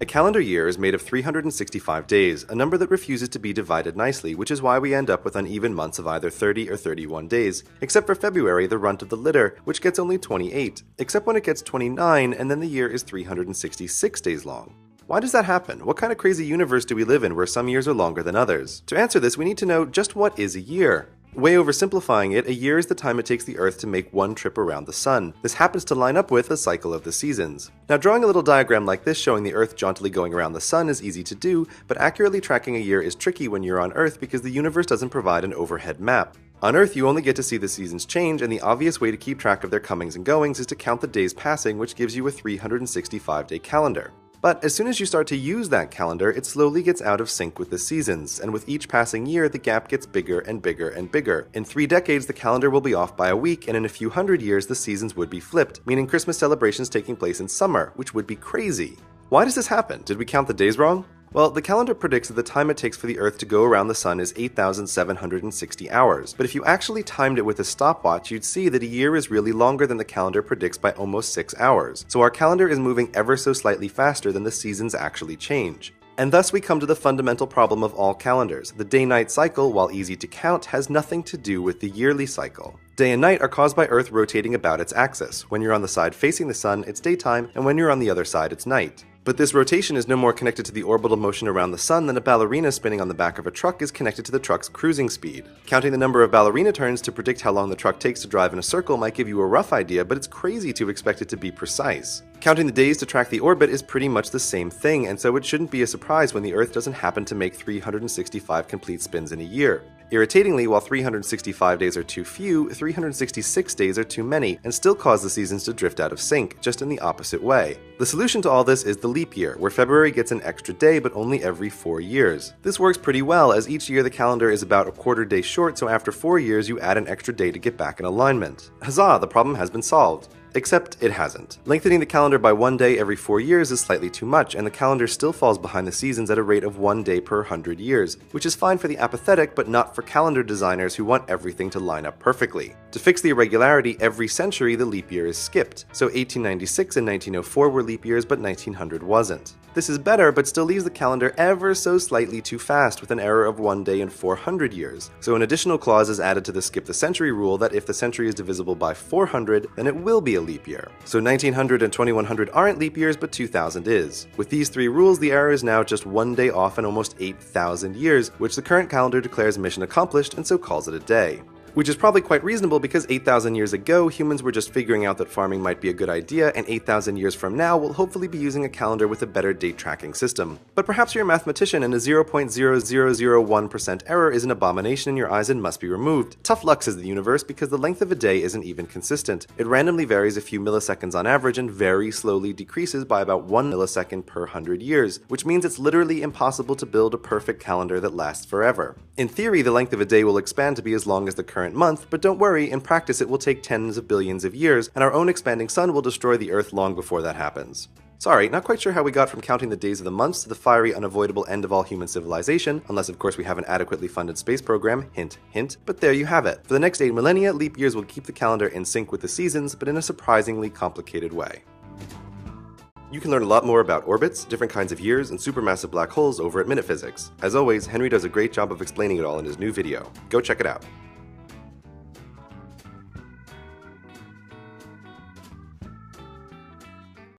A calendar year is made of 365 days, a number that refuses to be divided nicely, which is why we end up with uneven months of either 30 or 31 days, except for February, the runt of the litter, which gets only 28, except when it gets 29 and then the year is 366 days long. Why does that happen? What kind of crazy universe do we live in where some years are longer than others? To answer this, we need to know just what is a year. Way oversimplifying it, a year is the time it takes the Earth to make one trip around the Sun. This happens to line up with the cycle of the seasons. Now, drawing a little diagram like this showing the Earth jauntily going around the Sun is easy to do, but accurately tracking a year is tricky when you're on Earth because the universe doesn't provide an overhead map. On Earth, you only get to see the seasons change, and the obvious way to keep track of their comings and goings is to count the days passing, which gives you a 365-day calendar. But as soon as you start to use that calendar, it slowly gets out of sync with the seasons, and with each passing year, the gap gets bigger and bigger and bigger. In 3 decades, the calendar will be off by a week, and in a few hundred years, the seasons would be flipped, meaning Christmas celebrations taking place in summer, which would be crazy. Why does this happen? Did we count the days wrong? Well, the calendar predicts that the time it takes for the Earth to go around the Sun is 8,760 hours, but if you actually timed it with a stopwatch, you'd see that a year is really longer than the calendar predicts by almost 6 hours, so our calendar is moving ever so slightly faster than the seasons actually change. And thus we come to the fundamental problem of all calendars. The day-night cycle, while easy to count, has nothing to do with the yearly cycle. Day and night are caused by Earth rotating about its axis. When you're on the side facing the Sun, it's daytime, and when you're on the other side, it's night. But this rotation is no more connected to the orbital motion around the Sun than a ballerina spinning on the back of a truck is connected to the truck's cruising speed. Counting the number of ballerina turns to predict how long the truck takes to drive in a circle might give you a rough idea, but it's crazy to expect it to be precise. Counting the days to track the orbit is pretty much the same thing, and so it shouldn't be a surprise when the Earth doesn't happen to make 365 complete spins in a year. Irritatingly, while 365 days are too few, 366 days are too many, and still cause the seasons to drift out of sync, just in the opposite way. The solution to all this is the leap year, where February gets an extra day but only every 4 years. This works pretty well, as each year the calendar is about a quarter day short, so after 4 years you add an extra day to get back in alignment. Huzzah, the problem has been solved. Except it hasn't. Lengthening the calendar by 1 day every 4 years is slightly too much, and the calendar still falls behind the seasons at a rate of 1 day per 100 years, which is fine for the apathetic but not for calendar designers who want everything to line up perfectly. To fix the irregularity, every century the leap year is skipped, so 1896 and 1904 were leap years but 1900 wasn't. This is better, but still leaves the calendar ever so slightly too fast with an error of 1 day in 400 years, so an additional clause is added to the skip the century rule that if the century is divisible by 400, then it will be a leap year. So 1900 and 2100 aren't leap years, but 2000 is. With these 3 rules, the error is now just 1 day off in almost 8,000 years, which the current calendar declares mission accomplished and so calls it a day. Which is probably quite reasonable because 8,000 years ago, humans were just figuring out that farming might be a good idea, and 8,000 years from now, we'll hopefully be using a calendar with a better date tracking system. But perhaps you're a mathematician and a 0.0001% error is an abomination in your eyes and must be removed. Tough luck, says the universe, because the length of a day isn't even consistent. It randomly varies a few milliseconds on average and very slowly decreases by about 1 millisecond per 100 years, which means it's literally impossible to build a perfect calendar that lasts forever. In theory, the length of a day will expand to be as long as the current month, but don't worry, in practice it will take tens of billions of years, and our own expanding sun will destroy the Earth long before that happens. Sorry, not quite sure how we got from counting the days of the months to the fiery, unavoidable end of all human civilization, unless of course we have an adequately funded space program, hint, hint, but there you have it. For the next 8 millennia, leap years will keep the calendar in sync with the seasons, but in a surprisingly complicated way. You can learn a lot more about orbits, different kinds of years, and supermassive black holes over at Minute Physics. As always, Henry does a great job of explaining it all in his new video. Go check it out.